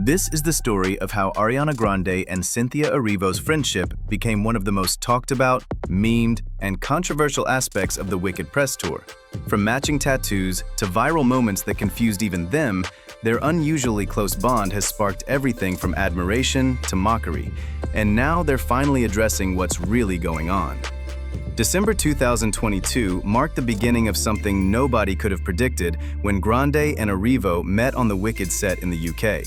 This is the story of how Ariana Grande and Cynthia Erivo's friendship became one of the most talked about, memed, and controversial aspects of the Wicked press tour. From matching tattoos to viral moments that confused even them, their unusually close bond has sparked everything from admiration to mockery, and now they're finally addressing what's really going on. December 2022 marked the beginning of something nobody could have predicted when Grande and Erivo met on the Wicked set in the UK.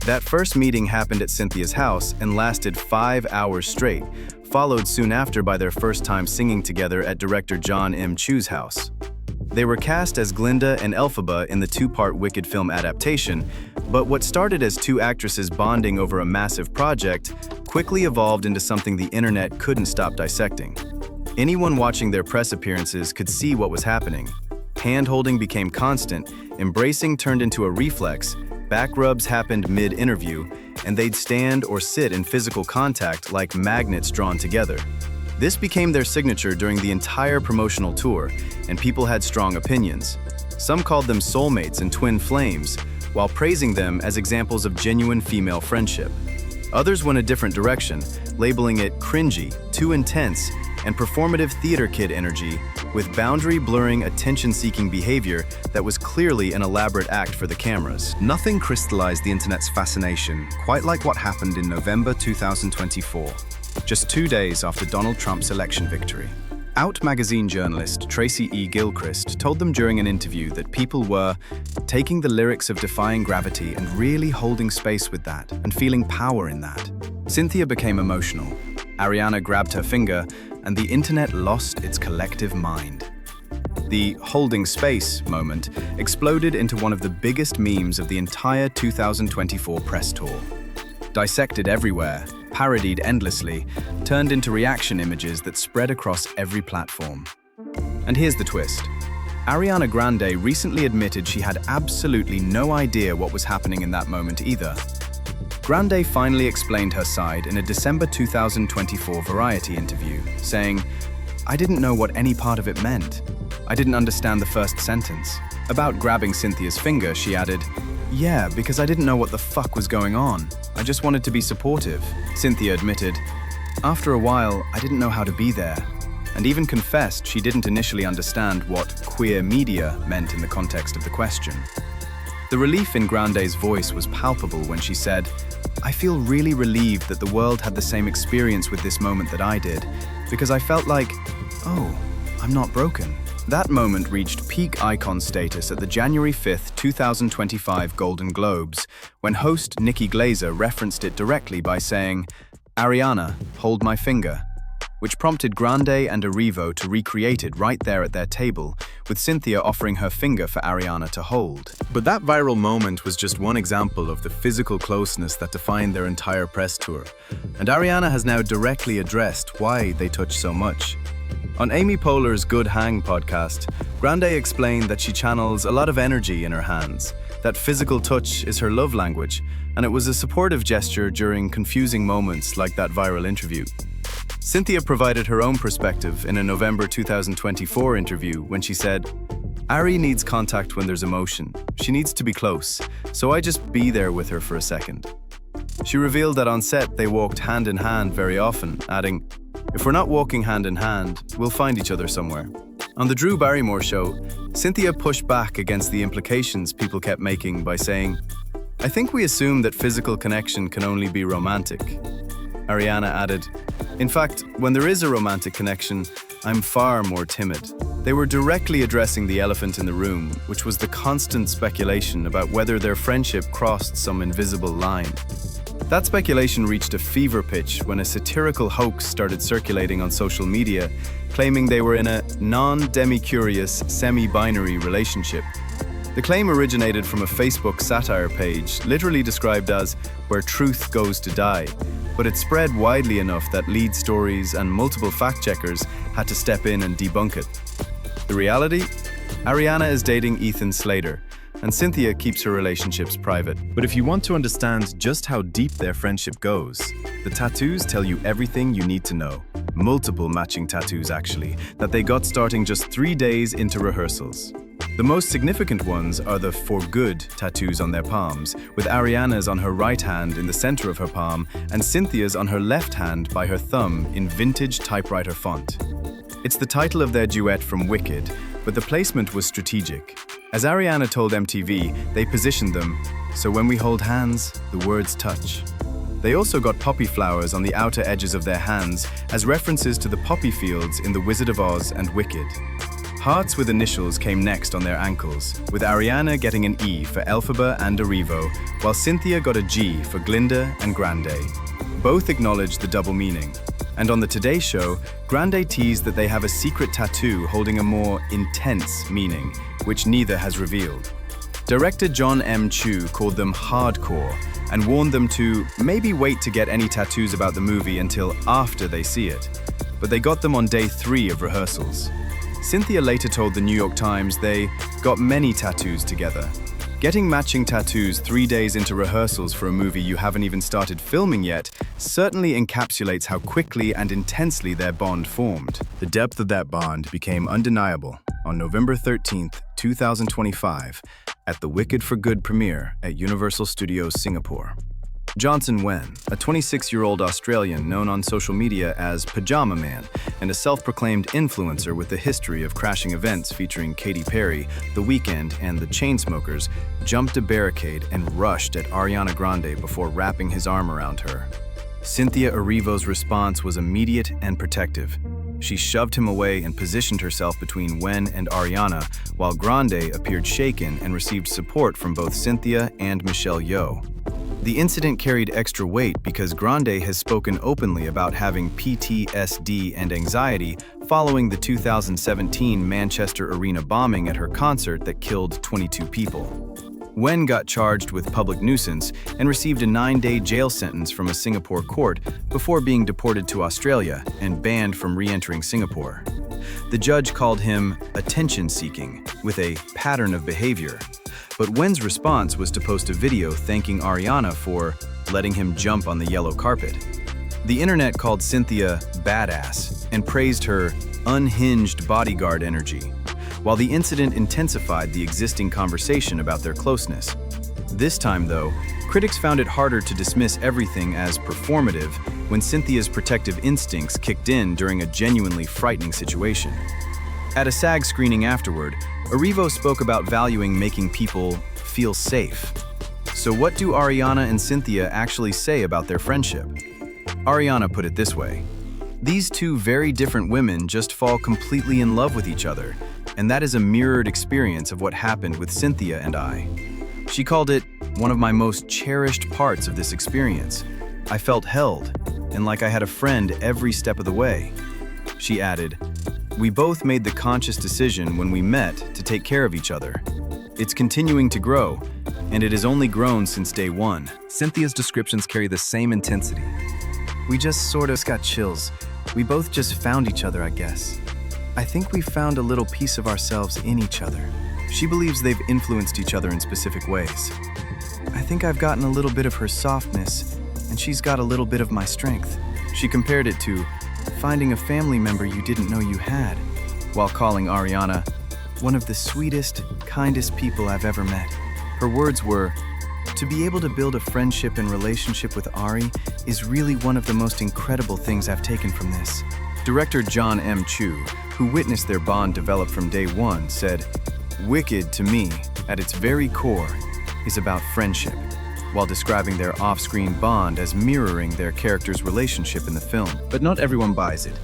That first meeting happened at Cynthia's house and lasted 5 hours straight, followed soon after by their first time singing together at director John M. Chu's house. They were cast as Glinda and Elphaba in the two-part Wicked film adaptation, but what started as two actresses bonding over a massive project quickly evolved into something the internet couldn't stop dissecting. Anyone watching their press appearances could see what was happening. Hand-holding became constant, embracing turned into a reflex, back rubs happened mid-interview, and they'd stand or sit in physical contact like magnets drawn together. This became their signature during the entire promotional tour, and people had strong opinions. Some called them soulmates and twin flames, while praising them as examples of genuine female friendship. Others went a different direction, labeling it cringy, too intense, and performative theater kid energy, with boundary-blurring, attention-seeking behavior that was clearly an elaborate act for the cameras. Nothing crystallized the internet's fascination quite like what happened in November 2024, just 2 days after Donald Trump's election victory. Out magazine journalist Tracy E. Gilchrist told them during an interview that people were taking the lyrics of Defying Gravity and really holding space with that and feeling power in that. Cynthia became emotional. Ariana grabbed her finger, and the internet lost its collective mind. The holding space moment exploded into one of the biggest memes of the entire 2024 press tour. Dissected everywhere, parodied endlessly, turned into reaction images that spread across every platform. And here's the twist. Ariana Grande recently admitted she had absolutely no idea what was happening in that moment either. Grande finally explained her side in a December 2024 Variety interview, saying, "I didn't know what any part of it meant. I didn't understand the first sentence." About grabbing Cynthia's finger, she added, "Yeah, because I didn't know what the fuck was going on. I just wanted to be supportive." Cynthia admitted, "After a while, I didn't know how to be there," and even confessed she didn't initially understand what queer media meant in the context of the question. The relief in Grande's voice was palpable when she said, "I feel really relieved that the world had the same experience with this moment that I did, because I felt like, oh, I'm not broken." That moment reached peak icon status at the January 5, 2025 Golden Globes, when host Nikki Glaser referenced it directly by saying, "Ariana, hold my finger," which prompted Grande and Erivo to recreate it right there at their table, with Cynthia offering her finger for Ariana to hold. But that viral moment was just one example of the physical closeness that defined their entire press tour, and Ariana has now directly addressed why they touch so much. On Amy Poehler's Good Hang podcast, Grande explained that she channels a lot of energy in her hands, that physical touch is her love language, and it was a supportive gesture during confusing moments like that viral interview. Cynthia provided her own perspective in a November 2024 interview when she said, "Ari needs contact when there's emotion. She needs to be close, so I just be there with her for a second." She revealed that on set they walked hand in hand very often, adding, "If we're not walking hand in hand, we'll find each other somewhere." On the Drew Barrymore show, Cynthia pushed back against the implications people kept making by saying, "I think we assume that physical connection can only be romantic." Ariana added, "In fact, when there is a romantic connection, I'm far more timid." They were directly addressing the elephant in the room, which was the constant speculation about whether their friendship crossed some invisible line. That speculation reached a fever pitch when a satirical hoax started circulating on social media, claiming they were in a non-demi-curious, semi-binary relationship. The claim originated from a Facebook satire page, literally described as "where truth goes to die," but it spread widely enough that lead stories and multiple fact-checkers had to step in and debunk it. The reality? Ariana is dating Ethan Slater, and Cynthia keeps her relationships private. But if you want to understand just how deep their friendship goes, the tattoos tell you everything you need to know. Multiple matching tattoos, actually, that they got starting just 3 days into rehearsals. The most significant ones are the "For Good" tattoos on their palms, with Ariana's on her right hand in the center of her palm and Cynthia's on her left hand by her thumb in vintage typewriter font. It's the title of their duet from Wicked, but the placement was strategic. As Ariana told MTV, they positioned them, so when we hold hands, the words touch. They also got poppy flowers on the outer edges of their hands as references to the poppy fields in The Wizard of Oz and Wicked. Hearts with initials came next on their ankles, with Ariana getting an E for Elphaba and Erivo, while Cynthia got a G for Glinda and Grande. Both acknowledged the double meaning. And on the Today Show, Grande teased that they have a secret tattoo holding a more intense meaning, which neither has revealed. Director John M. Chu called them hardcore and warned them to maybe wait to get any tattoos about the movie until after they see it. But they got them on day 3 of rehearsals. Cynthia later told the New York Times they got many tattoos together. Getting matching tattoos 3 days into rehearsals for a movie you haven't even started filming yet certainly encapsulates how quickly and intensely their bond formed. The depth of that bond became undeniable on November 13th, 2025, at the Wicked for Good premiere at Universal Studios Singapore. Johnson Wen, a 26-year-old Australian known on social media as Pajama Man and a self-proclaimed influencer with a history of crashing events featuring Katy Perry, The Weeknd, and the Chainsmokers, jumped a barricade and rushed at Ariana Grande before wrapping his arm around her. Cynthia Erivo's response was immediate and protective. She shoved him away and positioned herself between Wen and Ariana, while Grande appeared shaken and received support from both Cynthia and Michelle Yeoh. The incident carried extra weight because Grande has spoken openly about having PTSD and anxiety following the 2017 Manchester Arena bombing at her concert that killed 22 people. Wen got charged with public nuisance and received a 9-day jail sentence from a Singapore court before being deported to Australia and banned from re-entering Singapore. The judge called him attention-seeking, with a pattern of behavior. But Wen's response was to post a video thanking Ariana for letting him jump on the yellow carpet. The internet called Cynthia badass and praised her unhinged bodyguard energy, while the incident intensified the existing conversation about their closeness. This time, though, critics found it harder to dismiss everything as performative when Cynthia's protective instincts kicked in during a genuinely frightening situation. At a SAG screening afterward, Erivo spoke about valuing making people feel safe. So what do Ariana and Cynthia actually say about their friendship? Ariana put it this way: "These two very different women just fall completely in love with each other, and that is a mirrored experience of what happened with Cynthia and I." She called it one of my most cherished parts of this experience. I felt held, and like I had a friend every step of the way. She added, "We both made the conscious decision when we met to take care of each other. It's continuing to grow, and it has only grown since day one." Cynthia's descriptions carry the same intensity. "We just sort of got chills. We both just found each other, I guess. I think we found a little piece of ourselves in each other." She believes they've influenced each other in specific ways. "I think I've gotten a little bit of her softness, and she's got a little bit of my strength." She compared it to finding a family member you didn't know you had, while calling Ariana one of the sweetest, kindest people I've ever met. Her words were, "To be able to build a friendship and relationship with Ari is really one of the most incredible things I've taken from this." Director John M. Chu, who witnessed their bond develop from day one, said, "Wicked, to me, at its very core, is about friendship," while describing their off-screen bond as mirroring their characters' relationship in the film. But not everyone buys it,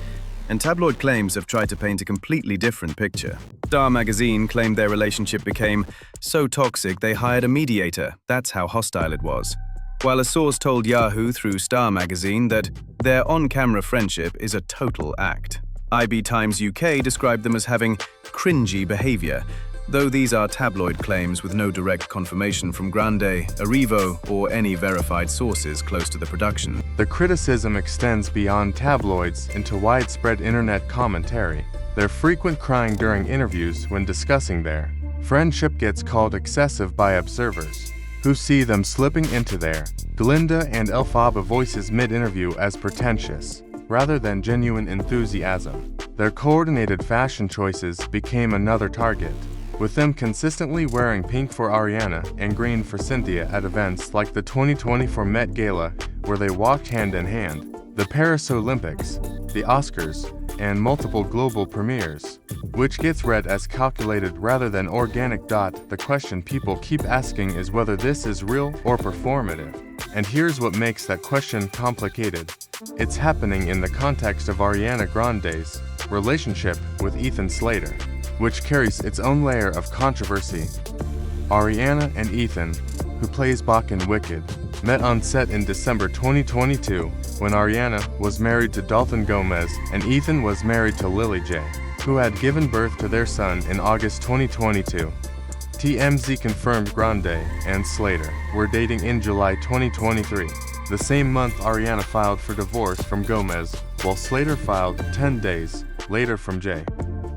and tabloid claims have tried to paint a completely different picture. Star magazine claimed their relationship became so toxic they hired a mediator. That's how hostile it was. While a source told Yahoo through Star magazine that their on-camera friendship is a total act. IB Times UK described them as having cringy behavior, though these are tabloid claims with no direct confirmation from Grande, Erivo, or any verified sources close to the production. The criticism extends beyond tabloids into widespread internet commentary. Their frequent crying during interviews when discussing their friendship gets called excessive by observers, who see them slipping into their Glinda and Elphaba voices mid-interview as pretentious, rather than genuine enthusiasm. Their coordinated fashion choices became another target. with them consistently wearing pink for Ariana and green for Cynthia at events like the 2024 Met Gala, where they walked hand in hand, the Paris Olympics, the Oscars, and multiple global premieres, which gets read as calculated rather than organic. The question people keep asking is whether this is real or performative. And here's what makes that question complicated. It's happening in the context of Ariana Grande's relationship with Ethan Slater, which carries its own layer of controversy. Ariana and Ethan, who plays Bach in Wicked, met on set in December 2022 when Ariana was married to Dalton Gomez and Ethan was married to Lily J, who had given birth to their son in August 2022. TMZ confirmed Grande and Slater were dating in July 2023. The same month, Ariana filed for divorce from Gomez, while Slater filed 10 days later from J.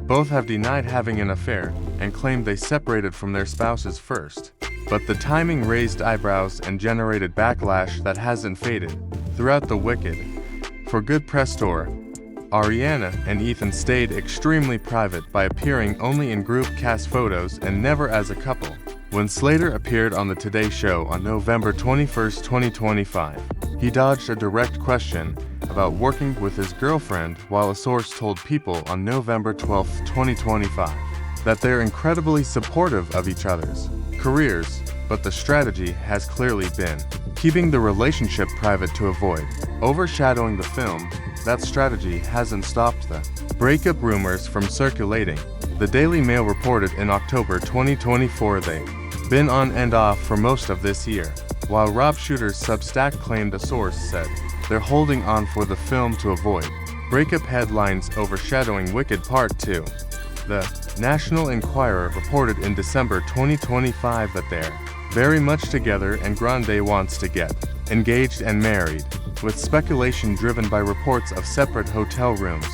Both have denied having an affair and claimed they separated from their spouses first. But the timing raised eyebrows and generated backlash that hasn't faded. Throughout the Wicked, For Good press tour, Ariana and Ethan stayed extremely private by appearing only in group cast photos and never as a couple. When Slater appeared on The Today Show on November 21, 2025, he dodged a direct question about working with his girlfriend, while a source told People on November 12, 2025, that they're incredibly supportive of each other's careers, but the strategy has clearly been keeping the relationship private to avoid overshadowing the film. That strategy hasn't stopped the breakup rumors from circulating. The Daily Mail reported in October 2024 they've been on and off for most of this year, while Rob Shooter's Substack claimed a source said they're holding on for the film to avoid breakup headlines overshadowing Wicked Part 2. The National Enquirer reported in December 2025 that they're very much together and Grande wants to get engaged and married, with speculation driven by reports of separate hotel rooms,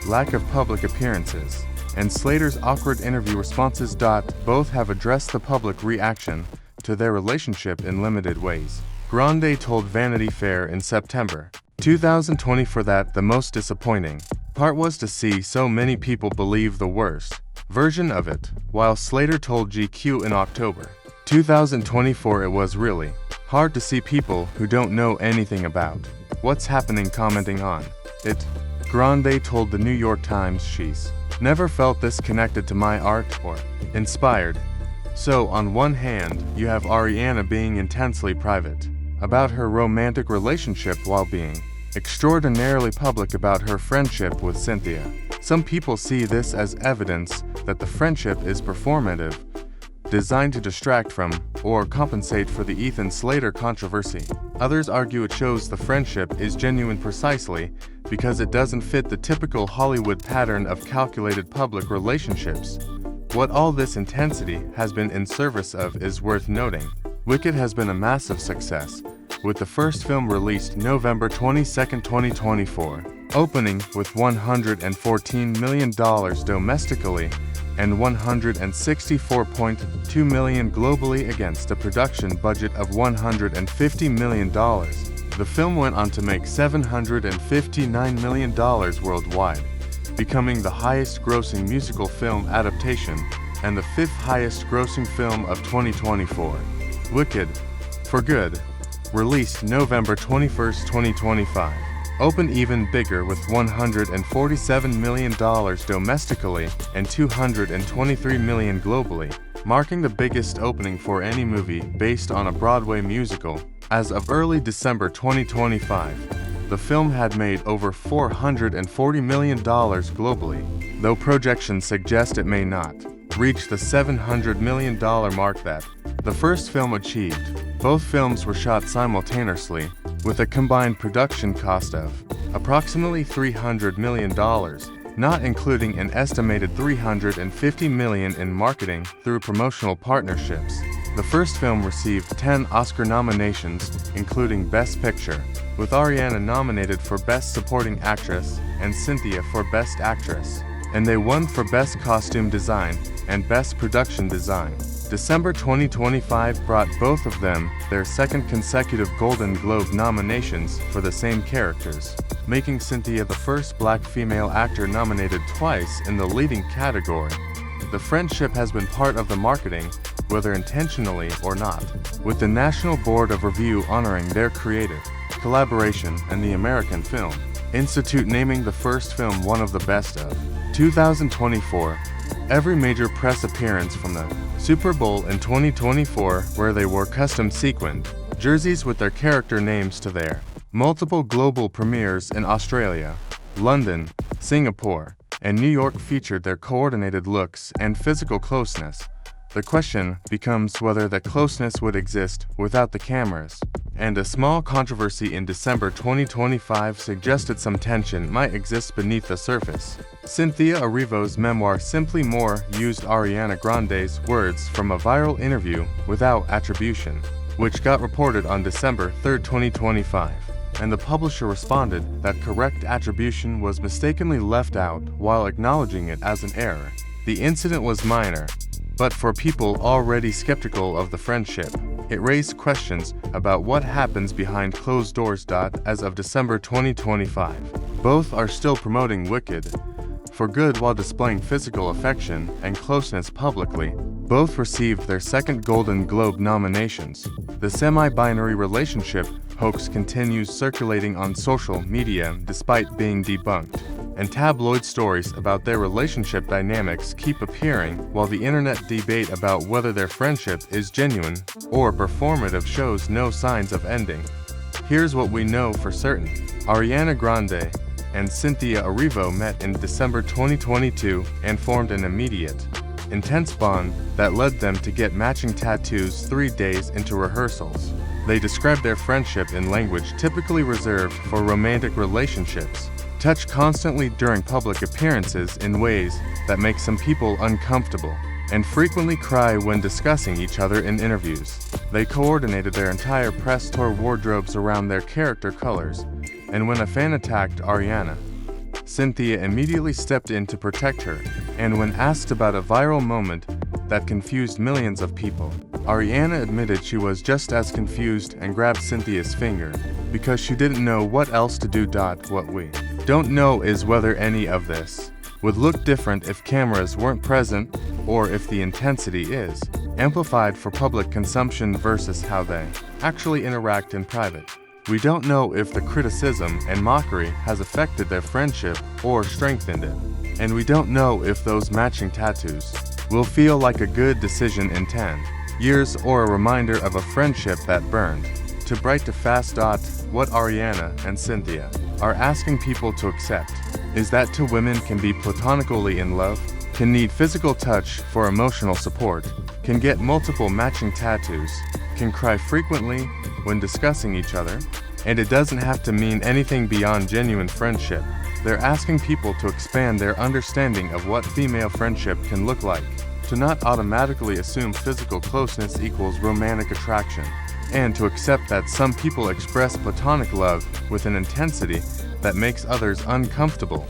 lack of public appearances, and Slater's awkward interview responses. Both have addressed the public reaction to their relationship in limited ways. Grande told Vanity Fair in September 2024 that the most disappointing part was to see so many people believe the worst version of it, while Slater told GQ in October 2024 it was really hard to see people who don't know anything about what's happening commenting on it. Grande told the New York Times she's never felt this connected to my art or inspired. So on one hand, you have Ariana being intensely private about her romantic relationship while being extraordinarily public about her friendship with Cynthia. Some people see this as evidence that the friendship is performative, designed to distract from or compensate for the Ethan Slater controversy. Others argue it shows the friendship is genuine precisely because it doesn't fit the typical Hollywood pattern of calculated public relationships. What all this intensity has been in service of is worth noting. Wicked has been a massive success, with the first film released November 22, 2024, opening with $114 million domestically and $164.2 million globally against a production budget of $150 million. The film went on to make $759 million worldwide, becoming the highest-grossing musical film adaptation and the fifth highest-grossing film of 2024. Wicked, For Good, released November 21, 2025, opened even bigger with $147 million domestically and $223 million globally, marking the biggest opening for any movie based on a Broadway musical. As of early December 2025, the film had made over $440 million globally, though projections suggest it may not reach the $700 million mark that the first film achieved. Both films were shot simultaneously, with a combined production cost of approximately $300 million, not including an estimated $350 million in marketing through promotional partnerships. The first film received 10 Oscar nominations, including Best Picture, with Ariana nominated for Best Supporting Actress and Cynthia for Best Actress, and they won for Best Costume Design and Best Production Design. December 2025 brought both of them their second consecutive Golden Globe nominations for the same characters, making Cynthia the first Black female actor nominated twice in the leading category. the friendship has been part of the marketing, whether intentionally or not, with the National Board of Review honoring their creative collaboration and the American Film Institute naming the first film one of the best of 2024. Every major press appearance from the Super Bowl in 2024, where they wore custom sequined jerseys with their character names to their multiple global premieres in Australia, London, Singapore, and New York featured their coordinated looks and physical closeness. The question becomes whether that closeness would exist without the cameras. And a small controversy in December 2025 suggested some tension might exist beneath the surface. Cynthia Erivo's memoir Simply More used Ariana Grande's words from a viral interview without attribution, which got reported on December 3, 2025. And the publisher responded that correct attribution was mistakenly left out while acknowledging it as an error. The incident was minor, but for people already skeptical of the friendship, it raised questions about what happens behind closed doors. As of December 2025, both are still promoting Wicked for Good while displaying physical affection and closeness publicly. Both received their second Golden Globe nominations. The semi-binary relationship hoax continues circulating on social media despite being debunked, and tabloid stories about their relationship dynamics keep appearing, while the internet debate about whether their friendship is genuine or performative shows no signs of ending. Here's what we know for certain. Ariana Grande and Cynthia Erivo met in December 2022 and formed an immediate, intense bond that led them to get matching tattoos 3 days into rehearsals. They described their friendship in language typically reserved for romantic relationships, touch constantly during public appearances in ways that make some people uncomfortable, and frequently cry when discussing each other in interviews. They coordinated their entire press tour wardrobes around their character colors, and when a fan attacked Ariana, Cynthia immediately stepped in to protect her, and when asked about a viral moment that confused millions of people, Ariana admitted she was just as confused and grabbed Cynthia's finger because she didn't know what else to do. What we don't know is whether any of this would look different if cameras weren't present, or if the intensity is amplified for public consumption versus how they actually interact in private. We don't know if the criticism and mockery has affected their friendship or strengthened it. And we don't know if those matching tattoos will feel like a good decision in 10 years or a reminder of a friendship that burned to bright to fast. What Ariana and Cynthia are asking people to accept is that two women can be platonically in love, can need physical touch for emotional support, can get multiple matching tattoos, can cry frequently when discussing each other, and it doesn't have to mean anything beyond genuine friendship. They're asking people to expand their understanding of what female friendship can look like, to not automatically assume physical closeness equals romantic attraction, and to accept that some people express platonic love with an intensity that makes others uncomfortable.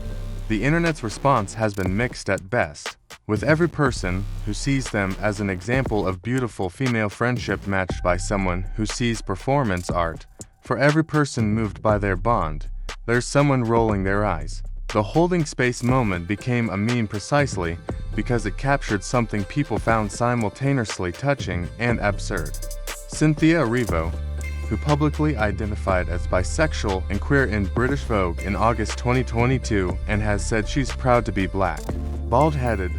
The internet's response has been mixed at best, with every person who sees them as an example of beautiful female friendship matched by someone who sees performance art. For every person moved by their bond, there's someone rolling their eyes. The holding space moment became a meme precisely because it captured something people found simultaneously touching and absurd. Cynthia Erivo, who publicly identified as bisexual and queer in British Vogue in August 2022 and has said she's proud to be black, bald-headed,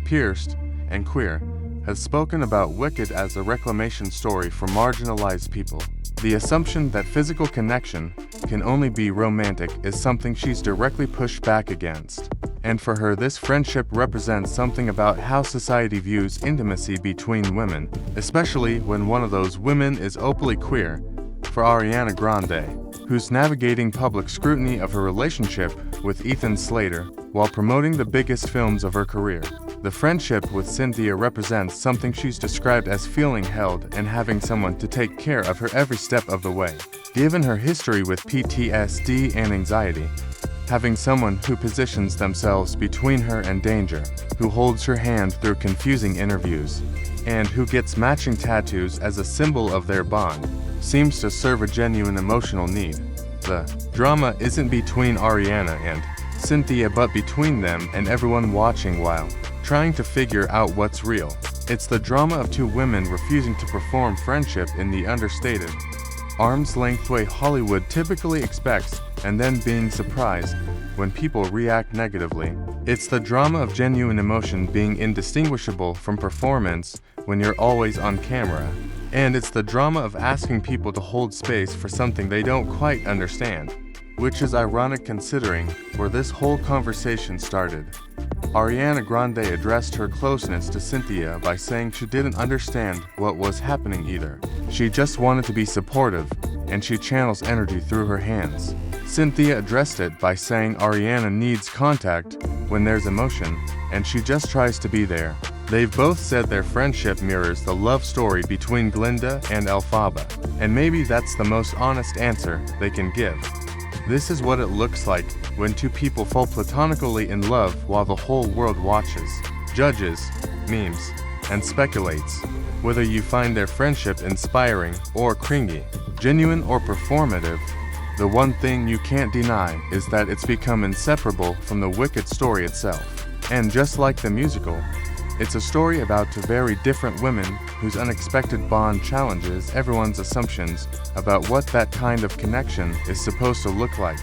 pierced, and queer, has spoken about Wicked as a reclamation story for marginalized people. The assumption that physical connection can only be romantic is something she's directly pushed back against. And for her, this friendship represents something about how society views intimacy between women, especially when one of those women is openly queer. For Ariana Grande, who's navigating public scrutiny of her relationship with Ethan Slater while promoting the biggest films of her career, the friendship with Cynthia represents something she's described as feeling held and having someone to take care of her every step of the way. Given her history with PTSD and anxiety, having someone who positions themselves between her and danger, who holds her hand through confusing interviews, and who gets matching tattoos as a symbol of their bond, seems to serve a genuine emotional need. The drama isn't between Ariana and Cynthia but between them and everyone watching while trying to figure out what's real. It's the drama of two women refusing to perform friendship in the understated, arm's-length way Hollywood typically expects, and then being surprised when people react negatively. It's the drama of genuine emotion being indistinguishable from performance when you're always on camera. And it's the drama of asking people to hold space for something they don't quite understand. Which is ironic considering where this whole conversation started. Ariana Grande addressed her closeness to Cynthia by saying she didn't understand what was happening either. She just wanted to be supportive, and she channels energy through her hands. Cynthia addressed it by saying Ariana needs contact when there's emotion, and she just tries to be there. They've both said their friendship mirrors the love story between Glinda and Elphaba, and maybe that's the most honest answer they can give. This is what it looks like when two people fall platonically in love while the whole world watches, judges, memes, and speculates. Whether you find their friendship inspiring or cringy, genuine or performative, the one thing you can't deny is that it's become inseparable from the Wicked story itself. And just like the musical, it's a story about two very different women whose unexpected bond challenges everyone's assumptions about what that kind of connection is supposed to look like.